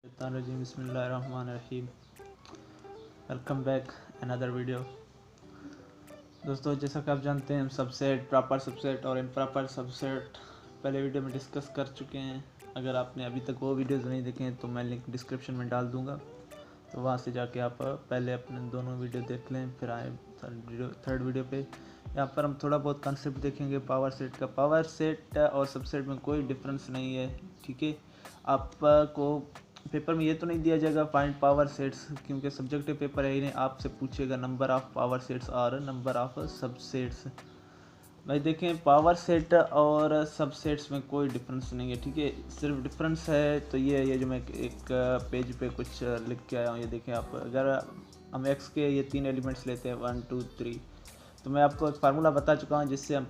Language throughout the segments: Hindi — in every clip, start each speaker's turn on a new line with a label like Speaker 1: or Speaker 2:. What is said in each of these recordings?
Speaker 1: बिस्मिल्लाहिर्रहमानिर्रहीम। Welcome back another video. दोस्तों, जैसा कि आप जानते हैं, हम सबसेट, प्रॉपर सबसेट और इम्प्रॉपर सबसेट पहले वीडियो में डिस्कस कर चुके हैं। अगर आपने अभी तक वो वीडियोज़ नहीं देखे हैं तो मैं लिंक डिस्क्रिप्शन में डाल दूँगा, तो वहाँ से जाके आप पहले अपने दोनों वीडियो देख लें, फिर आए थर्ड वीडियो पे। यहाँ पर हम थोड़ा बहुत कॉन्सेप्ट देखेंगे पावर सेट का। पावर सेट और सबसेट में कोई डिफरेंस नहीं है, ठीक है। आपको पेपर में ये तो नहीं दिया जाएगा फाइंड पावर सेट्स, क्योंकि सब्जेक्टिव पेपर है ही नहीं। आपसे पूछेगा नंबर ऑफ़ पावर सेट्स और नंबर ऑफ़ सबसेट्स। भाई देखें, पावर सेट और सबसेट्स में कोई डिफरेंस नहीं है, ठीक है। सिर्फ डिफरेंस है तो ये जो मैं एक पेज पे कुछ लिख के आया हूँ, ये देखें आप। अगर हम एक्स के ये 3 एलिमेंट्स लेते हैं 1 2 3, तो मैं आपको एक फार्मूला बता चुका हूँ जिससे हम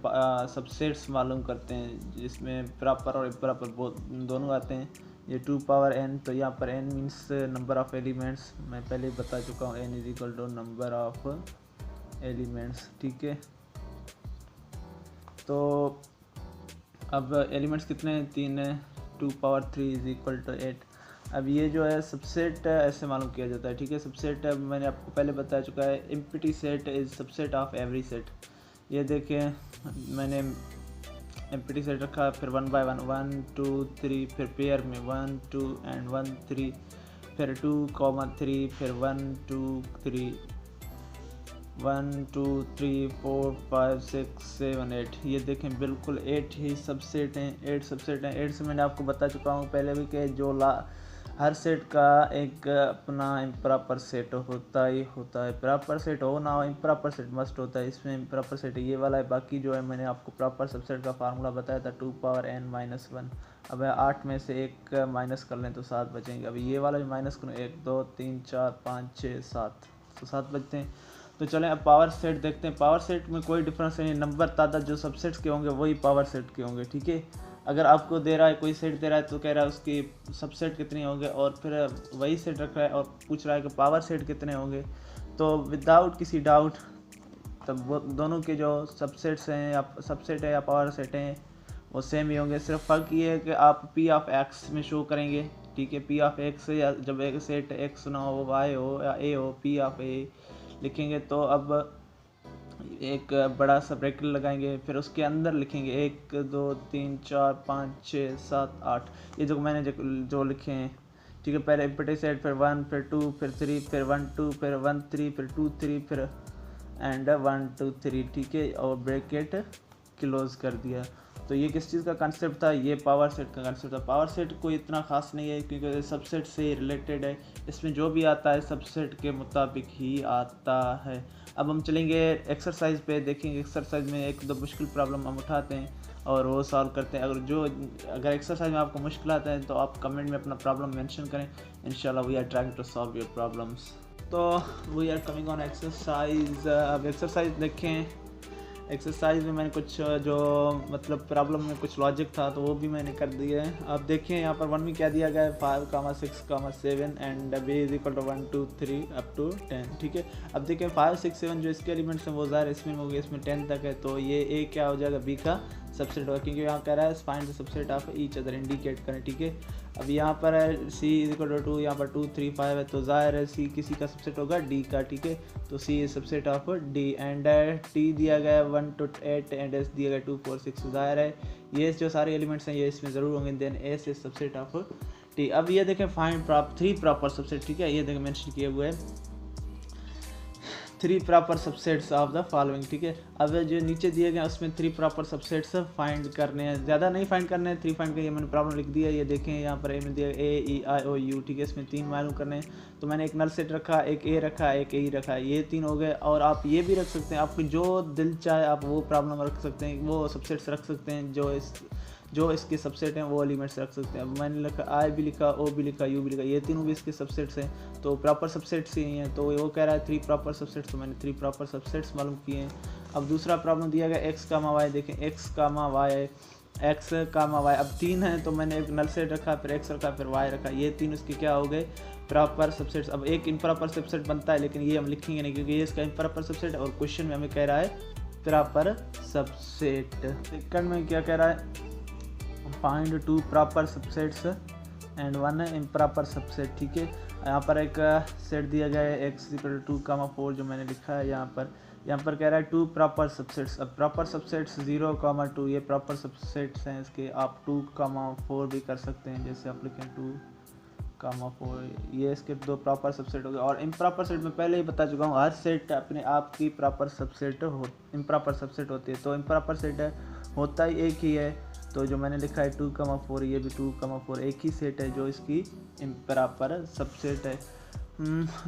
Speaker 1: सबसेट्स मालूम करते हैं, जिसमें प्रॉपर और इम्प्रॉपर दोनों आते हैं। ये 2 पावर n, तो यहाँ पर n means number of elements. मैं पहले बता चुका हूँ n is equal to number of elements, ठीक है। तो अब एलिमेंट्स कितने हैं? 3 है। 2 पावर 3 इज इक्वल टू 8। अब ये जो है सबसेट ऐसे मालूम किया जाता है, ठीक है। सबसेट मैंने आपको पहले बता चुका है, empty set is subset of every set. ये देखें, मैंने एम्प्टी सेट रखा, फिर 1 बाय 1 1 2 3, फिर पेयर में 1 2 एंड 1 3, फिर 2 3, फिर 1 2 3 1 2 3 4 5 6 7 8। ये देखें, बिल्कुल 8 ही सबसेट हैं, 8 सबसेट हैं। 8 से मैंने आपको बता चुका हूँ पहले भी कि जो हर सेट का एक अपना इम्प्रॉपर सेट होता ही होता है। प्रॉपर सेट हो ना हो, इम्प्रॉपर सेट मस्ट होता है। इसमें इम्प्रॉपर सेट ये वाला है। बाकी जो है मैंने आपको प्रॉपर सबसेट का फार्मूला बताया था, 2 पावर n माइनस 1। अब 8 में से एक माइनस कर लें तो 7 बचेंगे। अभी ये वाला भी माइनस करूँ, 1 2 3 4 5 6 7, तो 7 बचते हैं। तो चलें अब पावर सेट देखते हैं। पावर सेट में कोई डिफरेंस नहीं, नंबर तादाद जो सबसेट्स के होंगे वही पावर सेट के होंगे, ठीक है। अगर आपको दे रहा है कोई सेट दे रहा है तो कह रहा है उसकी सबसेट कितने होंगे, और फिर वही सेट रख रहा है और पूछ रहा है कि पावर सेट कितने होंगे, तो विदाउट किसी डाउट तब वो दोनों के जो सबसेट्स हैं या सबसेट है या पावर सेट हैं वो सेम ही होंगे। सिर्फ फ़र्क ये है कि आप पी ऑफ एक्स में शो करेंगे, ठीक है। पी ऑफ एक्स, या जब एक सेट एक्स ना हो, वाई हो या ए हो, पी ऑफ ए लिखेंगे तो अब एक बड़ा सा ब्रैकेट लगाएंगे, फिर उसके अंदर लिखेंगे 1 2 3 4 5 6 7 8। ये जो मैंने जो लिखे हैं, ठीक है। पहले एम्प्टी सेट, फिर 1, फिर 2, फिर 3, फिर 1 2, फिर 1 3, फिर 2 3, फिर एंड 1 2 3, ठीक है। और ब्रैकेट क्लोज कर दिया। तो ये किस चीज़ का कंसेप्ट था? ये पावर सेट का कंसेप्ट था। पावर सेट कोई इतना ख़ास नहीं है क्योंकि सबसेट से रिलेटेड है। इसमें जो भी आता है सबसेट के मुताबिक ही आता है। अब हम चलेंगे एक्सरसाइज पे, देखेंगे एक्सरसाइज में एक दो मुश्किल प्रॉब्लम हम उठाते हैं और वो सॉल्व करते हैं। अगर एक्सरसाइज में आपको मुश्किल आता है तो आप कमेंट में अपना प्रॉब्लम मेंशन करें। इंशाल्लाह we are trying to solve your problems. तो we are coming on exercise. अब एक्सरसाइज देखें। एक्सरसाइज में मैंने कुछ जो मतलब प्रॉब्लम में कुछ लॉजिक था तो वो भी मैंने कर दिया है। आप देखिए यहाँ पर 1 में क्या दिया गया है, 5 6 7 and B is equal to 1 2 3 up to 10, ठीक है। अब देखिए 5 6 7 जो इसके एलिमेंट्स हैं वो ज़ाहिर इसमें हो गए, इसमें 10 तक है, तो ये ए क्या हो जाएगा, बी का सबसेट होगा, क्योंकि यहाँ कह रहा है find the subset of each other, indicate करें, ठीक है। अब यहाँ पर है सी इज इक्वल टू 2, यहाँ पर 2 3 5 है, तो ज़ाहिर है सी किसी का सबसेट होगा, डी का, ठीक है। तो C is subset of D and T दिया गया है 1 to 8 एंड एस दिया गया 2 4 6। ज़ाहिर है ये जो सारे एलिमेंट्स हैं ये इसमें ज़रूर होंगे। Then S is subset of T. अब ये देखें फाइंड 3 प्रॉपर सबसेट, ठीक है। ये देखें मेंशन किए हुए हैं 3 proper subsets of the following, ठीक है। अब जो नीचे दिए गए उसमें 3 प्रॉपर सबसेट्स फाइंड करने हैं, ज़्यादा नहीं फाइंड करने हैं, 3 फाइंड करिए। मैंने प्रॉब्लम लिख दिया, ये देखें यहाँ पर ए में दिया ए ई आई ओ यू, ठीक है। इसमें 3 मालूम करने हैं, तो मैंने एक नल सेट रखा, एक ए रखा, एक ए रखा, ये 3 हो गए। और आप ये भी रख सकते हैं, आपको जो दिल चाहे आप वो प्रॉब्लम रख सकते हैं, वो सबसेट्स रख सकते हैं जो इसके सबसेट हैं वो एलिमेंट्स रख सकते हैं। अब मैंने लिखा आई भी लिखा, ओ भी लिखा, यू भी लिखा, ये तीनों भी इसके सबसेट्स हैं, तो प्रॉपर सबसेट्स ही हैं। तो वो कह रहा है 3 प्रॉपर सबसेट्स, तो मैंने 3 प्रॉपर सबसेट्स मालूम किए हैं। अब दूसरा प्रॉब्लम दिया गया एक्स कामा वाई, देखें एक्स कामा वाई, अब 3 हैं, तो मैंने एक नल सेट रखा, फिर एक्स रखा, फिर वाई रखा, ये 3 उसके क्या हो गए, प्रॉपर सबसेट्स। अब एक इम्प्रॉपर सबसेट बनता है, लेकिन ये हम लिखेंगे नहीं क्योंकि ये इसका इम्प्रॉपर सबसेट है और क्वेश्चन में हमें कह रहा है प्रॉपर सबसेट। सेकंड में क्या कह रहा है, find 2 proper subsets and one improper subset, ठीक है। यहाँ पर एक सेट दिया गया है x = 2, 4 जो मैंने लिखा है यहाँ पर कह रहा है 2 प्रॉपर सबसेट्स। अब प्रॉपर सबसेट्स 0, 2 ये प्रॉपर सबसेट्स हैं इसके। आप 2, 4 भी कर सकते हैं, जैसे आप लिखें 2, 4 ये इसके 2 प्रॉपर सबसेट हो गए। और इम्प्रॉपर सेट में पहले ही बता चुका हूँ, हर सेट अपने आप की प्रॉपर सबसेट इम्प्रॉपर सबसेट होती है। तो इम्प्रॉपर सेट होता ही एक ही है, तो जो मैंने लिखा है 2, 4 ये भी 2, 4 एक ही सेट है जो इसकी इम्प्रॉपर सबसेट है।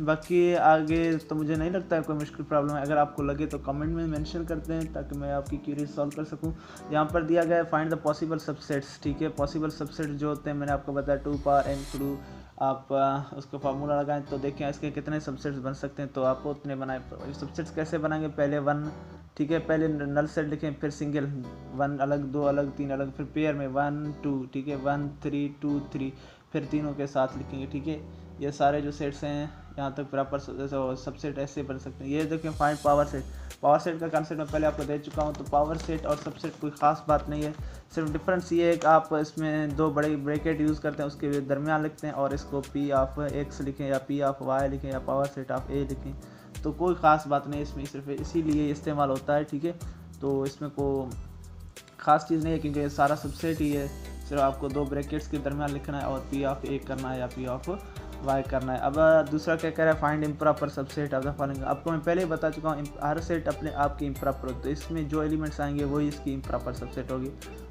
Speaker 1: बाकी आगे तो मुझे नहीं लगता है कोई मुश्किल प्रॉब्लम है। अगर आपको लगे तो कमेंट में मेंशन करते हैं ताकि मैं आपकी क्यूरी सॉल्व कर सकूं। यहाँ पर दिया गया है फाइंड द पॉसिबल सबसेट्स, ठीक है। पॉसिबल सबसेट जो होते हैं मैंने आपको बताया 2 पावर n थ्रू आप उसका फार्मूला लगाएं तो देखें इसके कितने सबसेट्स बन सकते हैं, तो आप उतने बनाए। सबसेट्स कैसे बनाएंगे, पहले 1, ठीक है, पहले नल सेट लिखें, फिर सिंगल 1 अलग, 2 अलग, 3 अलग, फिर पेयर में 1 2, ठीक है, 1 3 2 3, फिर तीनों के साथ लिखेंगे, ठीक है। ये सारे जो सेट्स हैं यहाँ तक प्रॉपर सबसेट ऐसे बन सकते हैं। ये देखें फाइंड पावर सेट का कंसेप्ट मैं पहले आपको दे चुका हूँ। तो पावर सेट और सबसेट कोई ख़ास बात नहीं है, सिर्फ डिफरेंस ये है कि आप इसमें 2 बड़े ब्रैकेट यूज़ करते हैं, उसके दरमियान लिखते हैं और इसको P(x) लिखें या P(y) लिखें या पावर सेट ऑफ A लिखें। तो कोई ख़ास बात नहीं इसमें, सिर्फ इसीलिए इस्तेमाल होता है, ठीक है। तो इसमें कोई ख़ास चीज़ नहीं है क्योंकि सारा सबसेट ही है, सिर्फ आपको 2 ब्रैकेट्स के दरमियान लिखना है और P(a) करना है या P(y) करना है। अब दूसरा क्या कह रहा है, find improper subset of the following. आपको मैं पहले ही बता चुका हूँ हर सेट अपने आप की इम्प्रॉपर होती है, तो इसमें जो एलिमेंट्स आएंगे वही इसकी इम्प्रॉपर सबसेट होगी,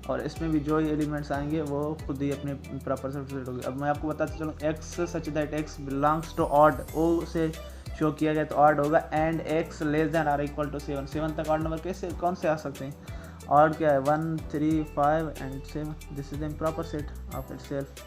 Speaker 1: और इसमें भी जो एलिमेंट्स आएंगे वो खुद ही अपने इम्प्रॉपर सबसेट होगी। अब मैं आपको बताता चलूँ x such that x belongs to odd, O से शो किया गया तो ऑड होगा, एंड x <= 7, 7 तक ऑड नंबर कैसे कौन से आ सकते हैं, ऑड क्या है 1 3 5 and 7, this is the improper set of itself.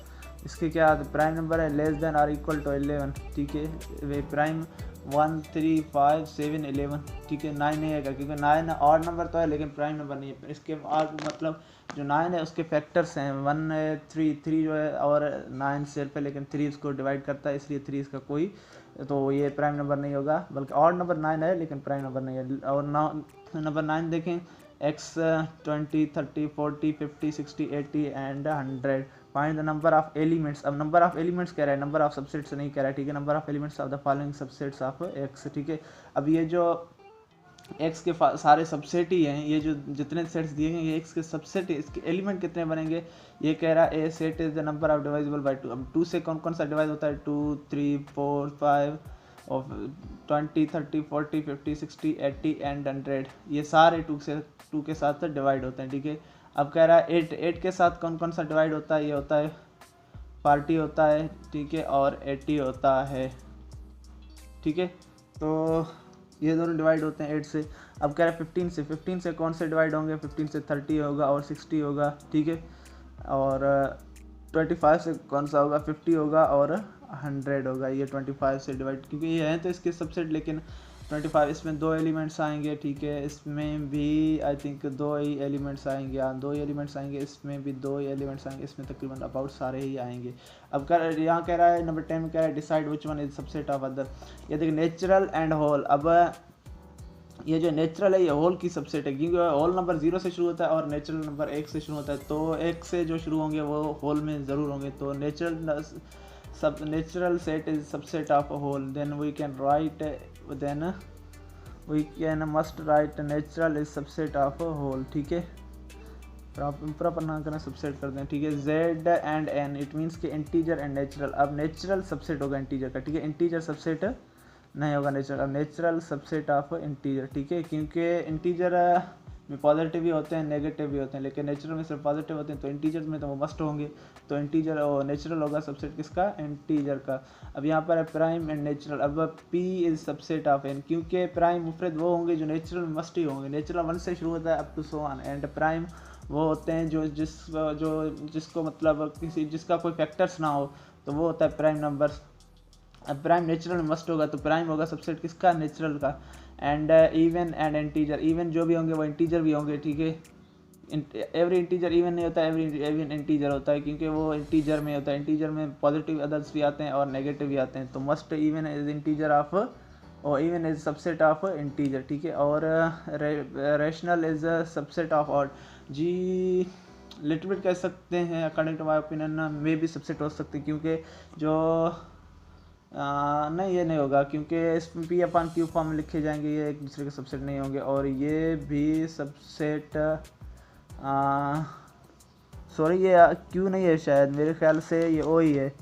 Speaker 1: इसके क्या प्राइम नंबर है <= 11, ठीक है, वे प्राइम 1 3 5 7 11, ठीक है। 9 नहीं आएगा क्योंकि 9 ऑड नंबर तो है लेकिन प्राइम नंबर नहीं है। इसके मतलब जो 9 है उसके फैक्टर्स हैं 1 3 जो है, और 9 सेल्फ है लेकिन 3 इसको डिवाइड करता है, इसलिए 3 इसका कोई, तो ये प्राइम नंबर नहीं होगा, बल्कि ऑड नंबर 9 है लेकिन प्राइम नंबर नहीं है। और नंबर 9 देखें, x 20 30 40 50 60 80 and 100। Find the number of elements. अब नंबर ऑफ एलिमेंट्स कह रहा है, नंबर ऑफ सबसेट्स नहीं कह रहा है, ठीक है। Number of elements of the following subsets of x, ठीक है। अब ये जो x के सारे सबसेट ही हैं, ये जो जितने सेट्स दिए हैं ये x के सबसेट है, इसके एलिमेंट कितने बनेंगे ये कह रहा है। A set is the number of divisible by 2। अब 2 से कौन कौन सा डिवाइड होता है, 2 3 4 5 और 20 30 40 50 60 80 एंड 100, ये सारे 2 के साथ डिवाइड होते हैं, ठीक है। अब कह रहा है 8 के साथ कौन कौन सा डिवाइड होता है, ये होता है 40 होता है, ठीक है, और 80 होता है, ठीक है। तो ये दोनों डिवाइड होते हैं 8 से। अब कह रहा है 15 से कौन से डिवाइड होंगे, 15 से 30 होगा और 60 होगा, ठीक है। और 25 से कौन सा होगा, 50 होगा और 100 होगा। ये 25 से डिवाइड, क्योंकि ये हैं तो इसके सबसेट, लेकिन 25 इसमें 2 एलिमेंट्स आएंगे, ठीक है। इसमें भी आई थिंक 2 ही एलिमेंट्स आएंगे, हाँ 2 एलिमेंट्स आएंगे, इसमें भी 2 एलिमेंट्स आएंगे, इसमें तकरीबन अबाउट सारे ही आएंगे। अब यहाँ कह रहा है नंबर 10 में कह रहा है decide which one is subset of other. ये देखिए नेचुरल एंड होल। अब ये जो नेचुरल है ये होल की सबसेट है, क्योंकि होल नंबर 0 से शुरू होता है और नेचुरल नंबर 1 से शुरू होता है, तो 1 से जो शुरू होंगे वो होल में ज़रूर होंगे। तो natural set is subset of whole, then we can must write natural is subset of whole, ठीक है। प्रॉपर ना करना सबसेट कर दें, ठीक है। Z and N it means कि इंटीजर एंड नेचुरल। अब नेचुरल सबसेट होगा इंटीजर का, ठीक है, इंटीजर सबसेट नहीं होगा नेचुरल। अब नेचुरल सबसेट ऑफ इंटीजर, ठीक है, क्योंकि इंटीजर में पॉजिटिव भी होते हैं नेगेटिव भी होते हैं, लेकिन नेचुरल में सिर्फ पॉजिटिव होते हैं, तो इंटीजर में तो वो मस्ट होंगे। तो इंटीजर और नेचुरल होगा सबसेट किसका, इंटीजर का। अब यहाँ पर है प्राइम एंड नेचुरल। अब P is subset of N, क्योंकि प्राइम मुफरद वो होंगे जो नेचुरल में मस्ट ही होंगे। नेचुरल 1 से शुरू होता है up to so on, and prime वो होते हैं जिसको मतलब जिसका कोई फैक्टर्स ना हो, तो वो होता है प्राइम नंबर्स। अब प्राइम नेचुरल में मस्ट होगा, तो प्राइम होगा सबसेट किसका, नेचुरल का। And even and integer, even जो भी होंगे वो इंटीजर भी होंगे, ठीक है। एवरी इंटीजर इवन नहीं होता, एवरी इंटीजर होता है, क्योंकि वो इंटीजर में होता है। इंटीजर में पॉजिटिव अदर्स भी आते हैं और नेगेटिव भी आते हैं, तो must even is integer of, और even is subset of integer, ठीक है। और rational is subset of odd. जी लिटिल बिट कह सकते हैं, अकॉर्डिंग टू माई ओपिनियन मे भी सबसेट हो सकते हैं, क्योंकि जो नहीं ये नहीं होगा, क्योंकि इसमें पी अपन क्यू फॉर्म में लिखे जाएंगे, ये एक दूसरे के सबसेट नहीं होंगे। और ये भी सबसेट सॉरी ये क्यू नहीं है शायद, मेरे ख्याल से ये ओ ही है।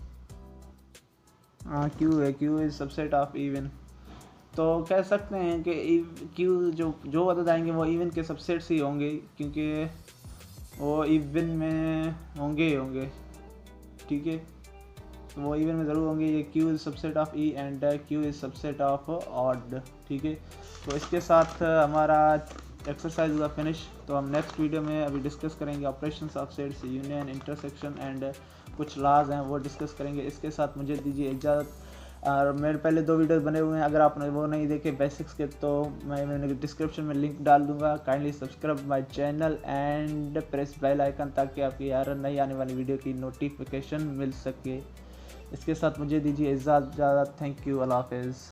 Speaker 1: क्यू है, Q is subset of even. तो कह सकते हैं कि क्यू जो अदद आएंगे वो इवन के सबसेट्स ही होंगे, क्योंकि वो इवन में होंगे ही होंगे, ठीक है। तो वो इवन में ज़रूर होंगे। ये Q is subset of E and Q is subset of odd, ठीक है। तो इसके साथ हमारा एक्सरसाइज हुआ फिनिश। तो हम नेक्स्ट वीडियो में अभी डिस्कस करेंगे operations of sets, union, intersection and कुछ लॉज हैं वो डिस्कस करेंगे। इसके साथ मुझे दीजिए इजाज़त। और मेरे पहले 2 वीडियोस बने हुए हैं, अगर आपने वो नहीं देखे बेसिक्स के, तो मैंने डिस्क्रिप्शन में लिंक डाल दूंगा। Kindly subscribe my channel and press bell icon, ताकि आपकी यार नई आने वाली वीडियो की नोटिफिकेशन मिल सके। इसके साथ मुझे दीजिए इजाज़त। थैंक यू, अल्लाह हाफ़िज़।